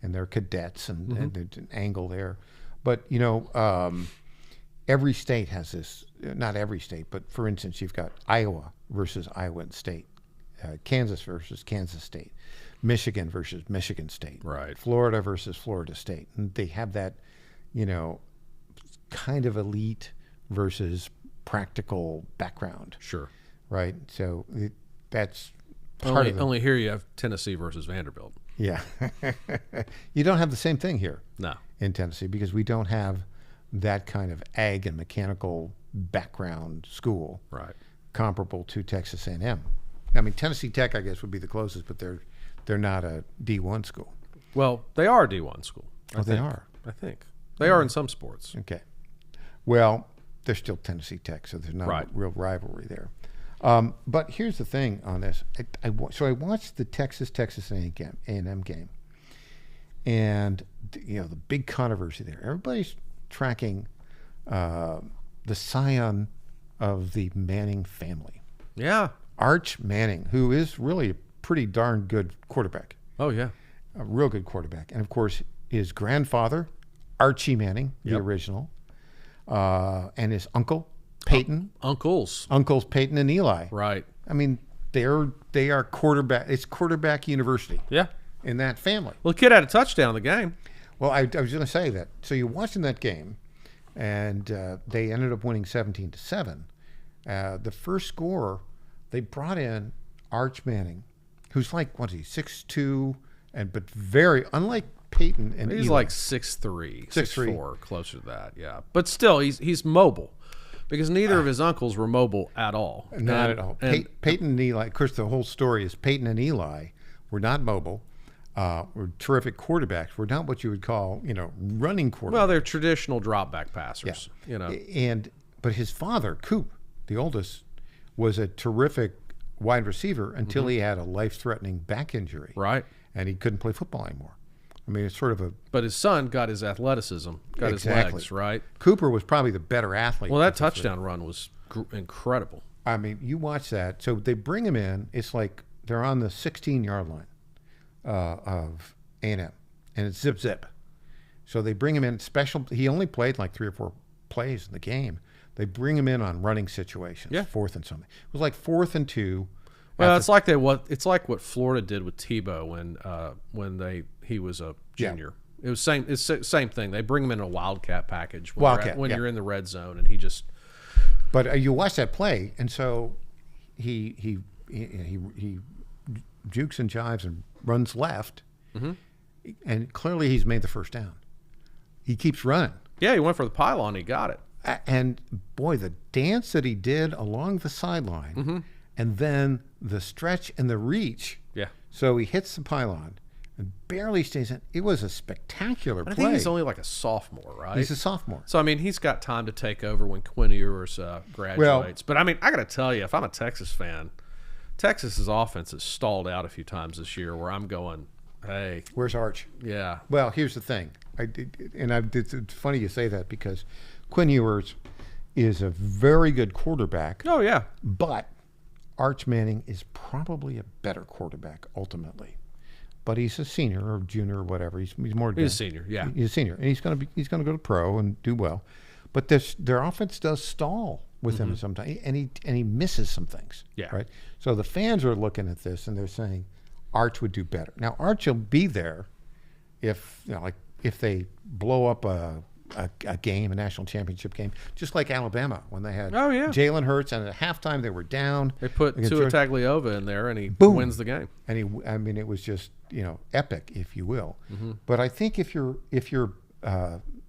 their cadets and there's an angle there. But, every state has this, not every state, but for instance, you've got Iowa versus Iowa State, Kansas versus Kansas State, Michigan versus Michigan State, right? Florida versus Florida State. And they have that, kind of elite versus practical background. Sure. Right? So that's part of it. Only here you have Tennessee versus Vanderbilt. Yeah. You don't have the same thing here. No. In Tennessee, because we don't have that kind of ag and mechanical background school. Right. Comparable to Texas A&M. I mean, Tennessee Tech, I guess, would be the closest, but they're not a D1 school. Well, they are a D1 school. They are. I think. They are in some sports. Okay. Well, they're still Tennessee Tech, so there's not a real rivalry there. But here's the thing on this. So I watched the Texas A&M game, and the big controversy there. Everybody's tracking the scion of the Manning family. Yeah. Arch Manning, who is really a pretty darn good quarterback. Oh, yeah. A real good quarterback. And, of course, his grandfather, Archie Manning, the original, and his uncle, Peyton. Uncles Peyton and Eli. Right. I mean, they are quarterback. It's quarterback university. Yeah. In that family. Well, the kid had a touchdown in the game. Well, I was going to say that. So you're watching that game, and they ended up winning 17-7. The first scorer, they brought in Arch Manning, who's like, what is he, 6'2", but very, unlike Peyton and he's Eli. like 6'3", 6'4", closer to that, yeah. But still, he's mobile, because neither of his uncles were mobile at all. Not at all. Peyton and Eli, of course, the whole story is Peyton and Eli were not mobile. Were terrific quarterbacks. Were not what you would call, running quarterbacks. Well, they're traditional drop-back passers. Yeah. But his father, Coop, the oldest, was a terrific wide receiver until he had a life-threatening back injury. Right. And he couldn't play football anymore. I mean, it's sort of a... But his son got his athleticism, got his legs, right? Cooper was probably the better athlete. Well, that touchdown run was incredible. I mean, you watch that. So they bring him in. It's like they're on the 16-yard line of A&M, and it's zip. So they bring him in special. He only played like 3 or 4 plays in the game. They bring him in on running situations, 4th and something. It was like 4th and 2. Well, it's like what Florida did with Tebow when he was a junior. Yeah. It's the same thing. They bring him in a wildcat package when you're in the red zone, and he just. But you watch that play, and so he jukes and jives and runs left, and clearly he's made the first down. He keeps running. Yeah, he went for the pylon. He got it. And boy, the dance that he did along the sideline, and then the stretch and the reach. Yeah. So he hits the pylon and barely stays in. It was a spectacular play. I think he's only like a sophomore, right? He's a sophomore. So, I mean, he's got time to take over when Quinn Ewers graduates. Well, but, I mean, I got to tell you, if I'm a Texas fan, Texas's offense has stalled out a few times this year where I'm going, hey. Where's Arch? Yeah. Well, here's the thing. It's funny you say that because Quinn Ewers is a very good quarterback. Oh, yeah. But Arch Manning is probably a better quarterback ultimately. But he's a senior or junior or whatever. He's more. He's a senior, yeah. He's a senior, and he's going to go to pro and do well. But their offense does stall with him sometimes, and he misses some things. Yeah. Right. So the fans are looking at this and they're saying Arch would do better. Now Arch will be there if like if they blow up a game, a national championship game, just like Alabama when they had Jalen Hurts, and at halftime they were down. They put Tua Tagovailoa in there, and he wins the game. And it was just epic, if you will. Mm-hmm. But I think if you're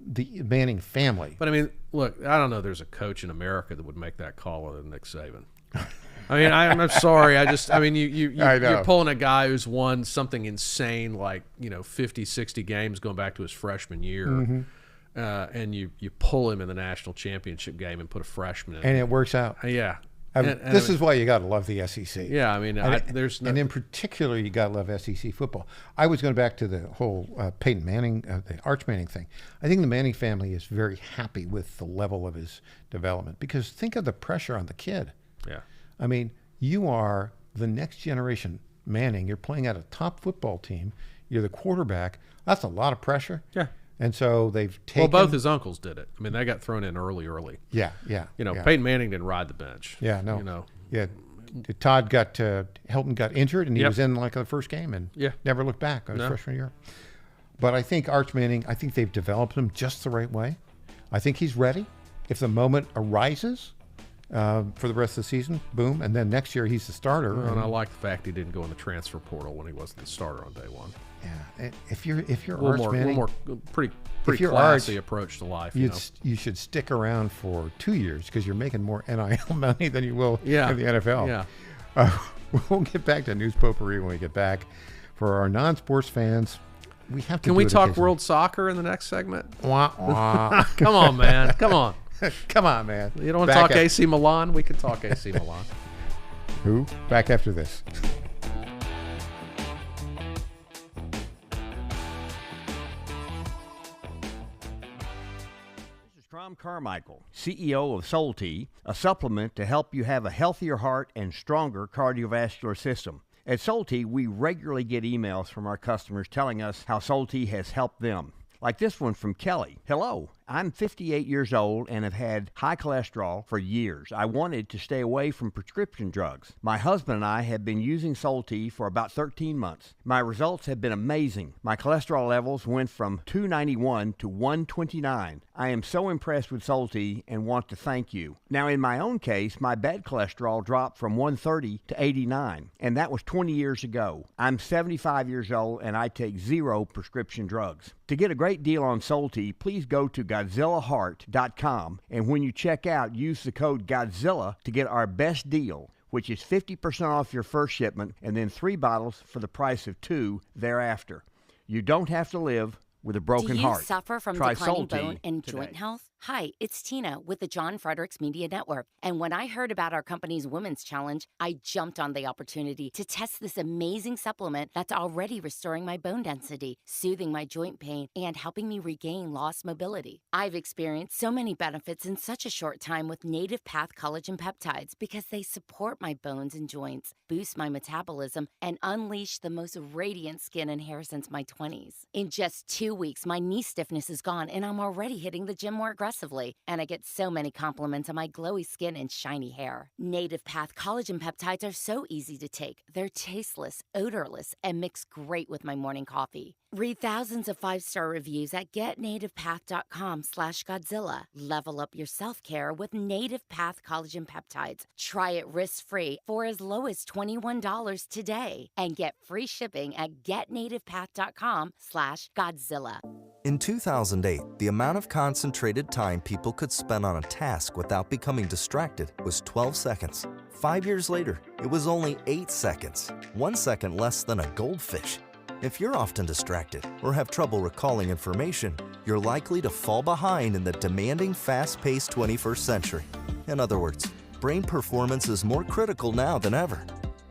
the Manning family, but I mean, look, I don't know. There's a coach in America that would make that call other than Nick Saban. I mean, I'm sorry. You're pulling a guy who's won something insane like 50, 60 games going back to his freshman year. Mm-hmm. And you pull him in the national championship game and put a freshman in. And it works out. Yeah. This is why you got to love the SEC. Yeah, I mean, and in particular, you got to love SEC football. I was going back to the whole Peyton Manning, the Arch Manning thing. I think the Manning family is very happy with the level of his development, because think of the pressure on the kid. Yeah. I mean, you are the next generation Manning. You're playing at a top football team. You're the quarterback. That's a lot of pressure. Yeah. And so they've taken... Well, both his uncles did it. I mean, they got thrown in early. Yeah. Peyton Manning didn't ride the bench. Yeah, no. Yeah, Hilton got injured, and he was in like the first game and never looked back on his freshman year. But I think Arch Manning, I think they've developed him just the right way. I think he's ready. If the moment arises for the rest of the season, boom, and then next year he's the starter. Well, and I like the fact he didn't go in the transfer portal when he wasn't the starter on day one. Yeah, if you're Arch Manning, pretty classy approach to life. You should stick around for 2 years because you're making more NIL money than you will in the NFL. Yeah, we'll get back to news potpourri when we get back. For our non-sports fans, we have to. Can we talk world soccer in the next segment? Wah, wah. Come on, man. Come on. Come on, man. You don't want to talk AC Milan? We can talk AC Milan. Who? Back after this. Tom Carmichael, CEO of Soul Tea, a supplement to help you have a healthier heart and stronger cardiovascular system. At Soul Tea, we regularly get emails from our customers telling us how Soul Tea has helped them. Like this one from Kelly. Hello, I'm 58 years old and have had high cholesterol for years. I wanted to stay away from prescription drugs. My husband and I have been using Soul Tea for about 13 months. My results have been amazing. My cholesterol levels went from 291 to 129. I am so impressed with Soul Tea and want to thank you. Now, in my own case, my bad cholesterol dropped from 130 to 89, and that was 20 years ago. I'm 75 years old and I take 0 prescription drugs. To get a great deal on Soul Tea, please go to GodzillaHeart.com, and when you check out, use the code Godzilla to get our best deal, which is 50% off your first shipment and then 3 bottles for the price of 2 thereafter. You don't have to live with a broken heart. Do you suffer from Try declining Soul Tea bone and today. joint health? Hi, it's Tina with the John Fredericks Media Network. And when I heard about our company's Women's Challenge, I jumped on the opportunity to test this amazing supplement that's already restoring my bone density, soothing my joint pain, and helping me regain lost mobility. I've experienced so many benefits in such a short time with Native Path Collagen Peptides because they support my bones and joints, boost my metabolism, and unleash the most radiant skin and hair since my 20s. In just 2 weeks, my knee stiffness is gone, and I'm already hitting the gym more aggressively. And I get so many compliments on my glowy skin and shiny hair. Native Path Collagen Peptides are so easy to take. They're tasteless, odorless, and mix great with my morning coffee. Read thousands of 5-star reviews at getnativepath.com/Godzilla. Level up your self-care with Native Path Collagen Peptides. Try it risk-free for as low as $21 today. And get free shipping at getnativepath.com/Godzilla. In 2008, the amount of concentrated time people could spend on a task without becoming distracted was 12 seconds. 5 years later, it was only 8 seconds, 1 second less than a goldfish. If you're often distracted or have trouble recalling information, you're likely to fall behind in the demanding, fast-paced 21st century. In other words, brain performance is more critical now than ever.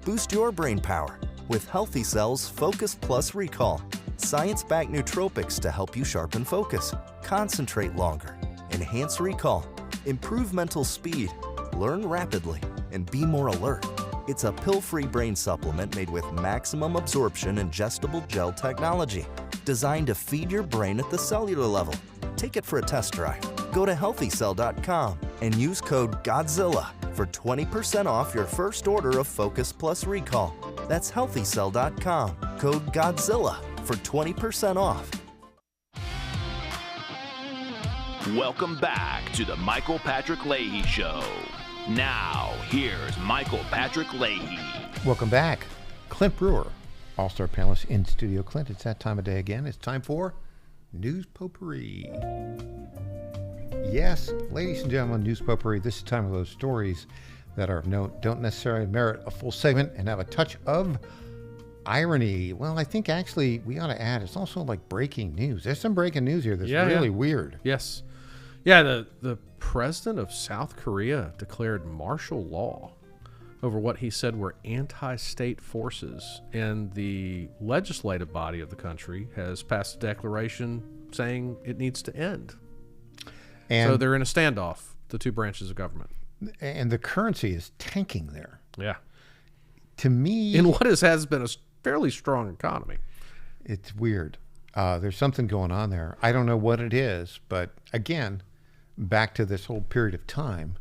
Boost your brain power with Healthy Cells Focus Plus Recall. Science-backed nootropics to help you sharpen focus, concentrate longer, enhance recall, improve mental speed, learn rapidly, and be more alert. It's a pill-free brain supplement made with maximum absorption ingestible gel technology, designed to feed your brain at the cellular level. Take it for a test drive. Go to healthycell.com and use code GODZILLA for 20% off your first order of Focus Plus Recall. That's healthycell.com, code GODZILLA for 20% off. Welcome back to the Michael Patrick Leahy Show. Now, here's Michael Patrick Leahy. Welcome back. Clint Brewer, All-Star panelist in studio. Clint, it's that time of day again. It's time for News Potpourri. Yes, ladies and gentlemen, News Potpourri. This is time of those stories that are of note, don't necessarily merit a full segment, and have a touch of irony. Well, I think actually we ought to add, it's also like breaking news. There's some breaking news here that's really weird. Yes. Yeah, the president of South Korea declared martial law over what he said were anti-state forces, and the legislative body of the country has passed a declaration saying it needs to end. And so they're in a standoff, the two branches of government. And the currency is tanking there. Yeah. To me... in what has been a fairly strong economy. It's weird. There's something going on there. I don't know what it is, but again, back to this whole period of time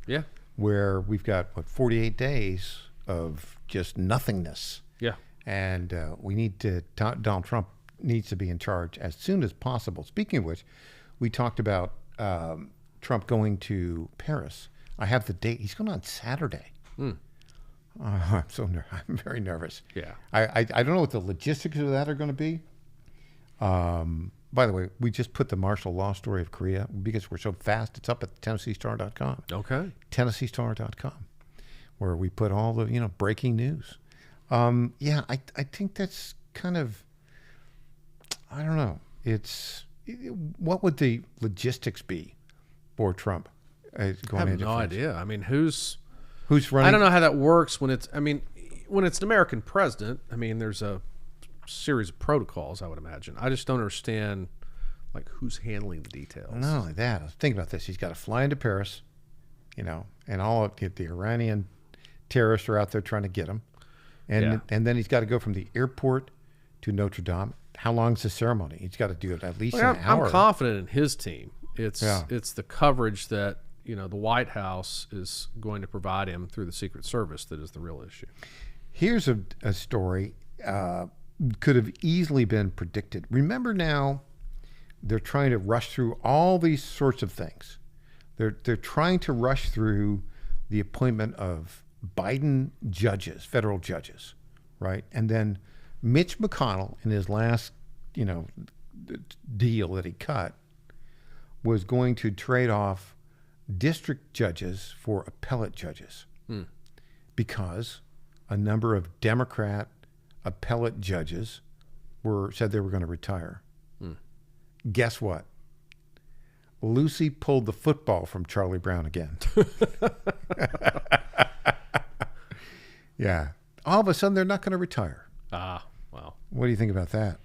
where we've got, 48 days of just nothingness. Yeah. And we need to, Donald Trump needs to be in charge as soon as possible. Speaking of which, we talked about Trump going to Paris. I have the date. He's going on Saturday. I'm very nervous. Yeah. I don't know what the logistics of that are going to be. By the way, we just put the martial law story of Korea because we're so fast. It's up at TennesseeStar.com. Okay. TennesseeStar.com, where we put all the breaking news. I think that's kind of, I don't know. What would the logistics be for Trump? I have no idea. I mean, who's running? I don't know how that works when it's an American president. I mean, there's a series of protocols, I would imagine. I just don't understand, who's handling the details. Not only that, think about this. He's got to fly into Paris, and all of the Iranian terrorists are out there trying to get him. And then he's got to go from the airport to Notre Dame. How long's the ceremony? He's got to do it at least an hour. I'm confident in his team. It's the coverage that the White House is going to provide him through the Secret Service that is the real issue. Here's a story could have easily been predicted. Remember now, they're trying to rush through all these sorts of things. They're trying to rush through the appointment of Biden judges, federal judges, right? And then Mitch McConnell, in his last, deal that he cut, was going to trade off district judges for appellate judges because a number of Democrat appellate judges said they were going to retire. Guess what? Lucy pulled the football from Charlie Brown again. Yeah. All of a sudden, they're not going to retire. Ah, wow. What do you think about that?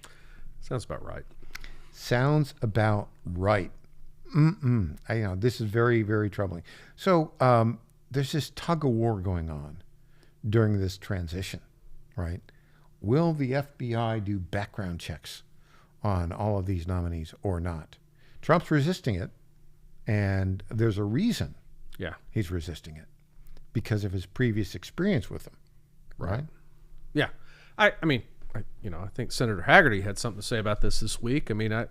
Sounds about right. Sounds about right. This is very, very troubling. So there's this tug of war going on during this transition, right? Will the FBI do background checks on all of these nominees or not? Trump's resisting it, and there's a reason he's resisting it, because of his previous experience with them, right? Yeah. I think Senator Haggerty had something to say about this week. I mean, I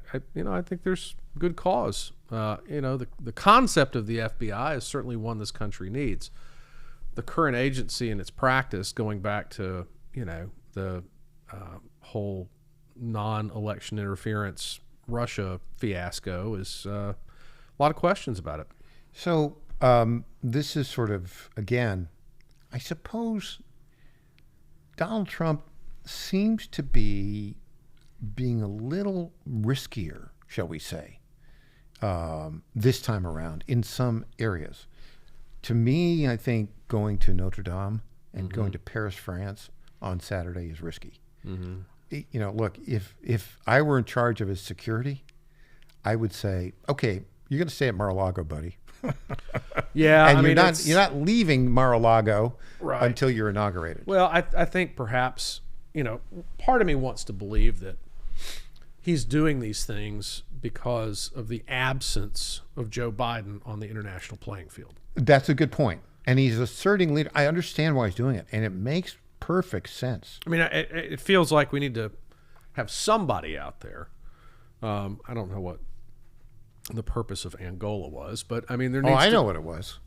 think there's good cause. The concept of the FBI is certainly one this country needs. The current agency and its practice, going back to the whole non-election interference Russia fiasco, is a lot of questions about it. So this is sort of, again, I suppose Donald Trump seems to be being a little riskier, shall we say, this time around in some areas. To me, I think going to Notre Dame and going to Paris, France on Saturday is risky. Look, if I were in charge of his security, I would say, okay, you're going to stay at Mar-a-Lago, buddy. Yeah, and you're not leaving Mar-a-Lago until you're inaugurated. Well, I think perhaps, part of me wants to believe that he's doing these things because of the absence of Joe Biden on the international playing field. That's a good point. And he's asserting leader. I understand why he's doing it, and it makes perfect sense. I mean, it feels like we need to have somebody out there. I don't know what the purpose of Angola was. But, I mean, there Oh, needs I to... know what it was.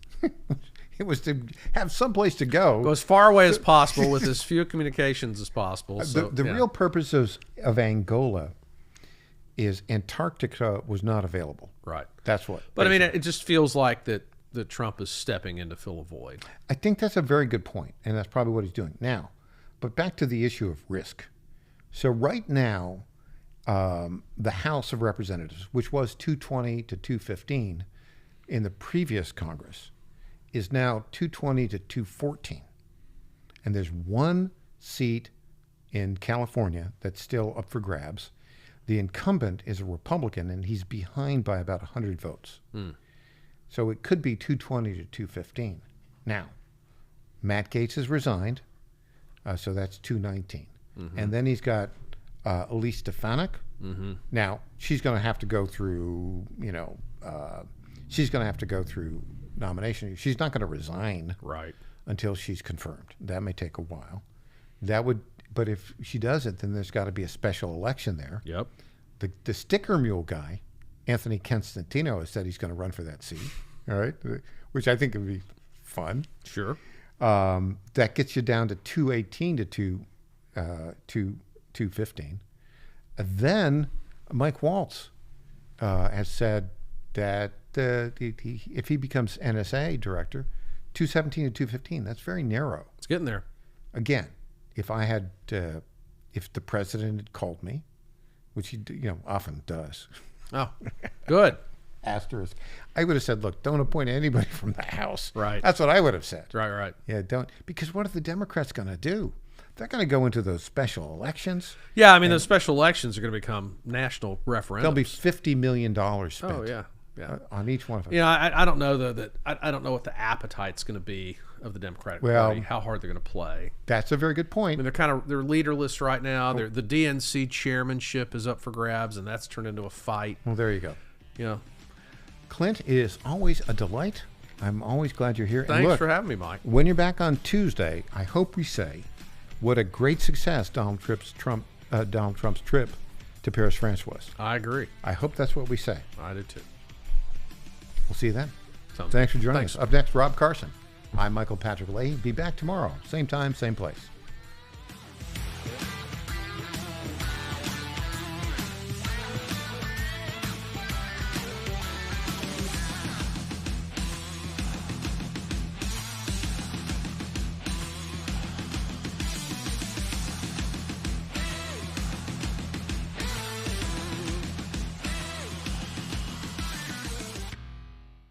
It was to have someplace to go. Go as far away as possible with as few communications as possible. So, the real purpose of Angola is Antarctica was not available. Right. That's what. But, I mean, it just feels like that Trump is stepping in to fill a void. I think that's a very good point, and that's probably what he's doing. Now, but back to the issue of risk. So right now, the House of Representatives, which was 220 to 215 in the previous Congress, is now 220 to 214. And there's one seat in California that's still up for grabs. The incumbent is a Republican, and he's behind by about 100 votes. So it could be 220 to 215. Now, Matt Gaetz has resigned, so that's 219. And then he's got Elise Stefanik. Now, she's going to have to go through, she's going to have to go through nomination. She's not going to resign until she's confirmed. That may take a while. But if she does it, then there's got to be a special election there. Yep. The sticker mule guy, Anthony Constantino, has said he's going to run for that seat. All right, which I think would be fun. Sure. That gets you down to 218 to 215. Then Mike Waltz has said that if he becomes NSA director, 217 to 215. That's very narrow. It's getting there. Again, if I had, if the president had called me, which he often does. Oh, good. Asterisk. I would have said, look, don't appoint anybody from the House. Right. That's what I would have said. Right. Yeah, don't. Because what are the Democrats going to do? They're going to go into those special elections. Yeah, I mean, those special elections are going to become national referendums. There'll be $50 million spent. Oh, yeah. On each one of them. You know, I don't know, though, that I don't know what the appetite's going to be of the Democratic Party, how hard they're going to play. That's a very good point. I mean, they're leaderless right now. The DNC chairmanship is up for grabs, and that's turned into a fight. Well, there you go. Yeah. Clint, it is always a delight. I'm always glad you're here. Thanks for having me, Mike. When you're back on Tuesday, I hope we say what a great success Donald Trump's trip to Paris, France was. I agree. I hope that's what we say. I do too. We'll see you then. Sounds Thanks good. for joining Thanks. us. Up next, Rob Carson. I'm Michael Patrick Leahy. Be back tomorrow. Same time, same place.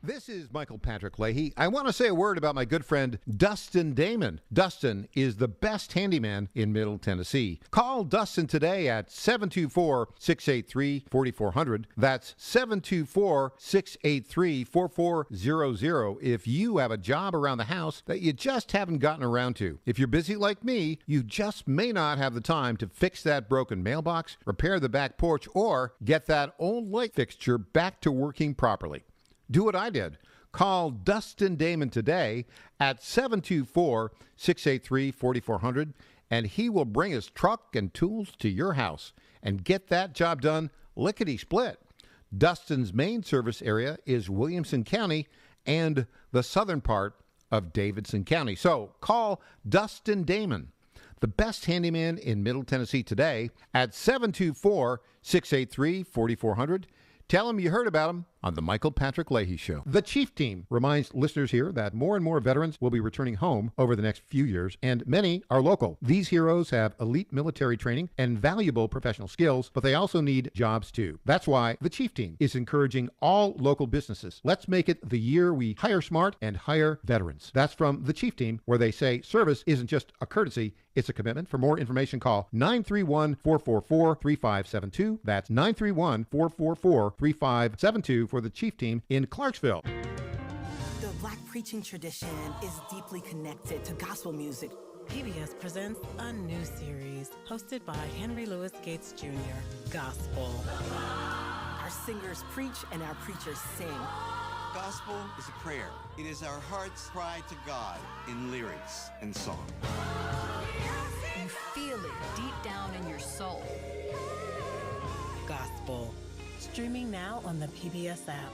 This is Michael Patrick Leahy. I want to say a word about my good friend Dustin Damon. Dustin is the best handyman in Middle Tennessee. Call Dustin today at 724-683-4400. That's 724-683-4400 if you have a job around the house that you just haven't gotten around to. If you're busy like me, you just may not have the time to fix that broken mailbox, repair the back porch, or get that old light fixture back to working properly. Do what I did. Call Dustin Damon today at 724-683-4400, and he will bring his truck and tools to your house and get that job done lickety-split. Dustin's main service area is Williamson County and the southern part of Davidson County. So call Dustin Damon, the best handyman in Middle Tennessee today, at 724-683-4400. Tell him you heard about him on the Michael Patrick Leahy Show. The Chief Team reminds listeners here that more and more veterans will be returning home over the next few years, and many are local. These heroes have elite military training and valuable professional skills, but they also need jobs too. That's why the Chief Team is encouraging all local businesses. Let's make it the year we hire smart and hire veterans. That's from the Chief Team, where they say service isn't just a courtesy, it's a commitment. For more information, call 931-444-3572. That's 931-444-3572 for the Chief Team in Clarksville. The Black preaching tradition is deeply connected to gospel music. PBS presents a new series hosted by Henry Louis Gates Jr., Gospel. Our singers preach and our preachers sing. Gospel is a prayer. It is our heart's cry to God in lyrics and song. You feel it deep down in your soul. Gospel. Streaming now on the PBS app.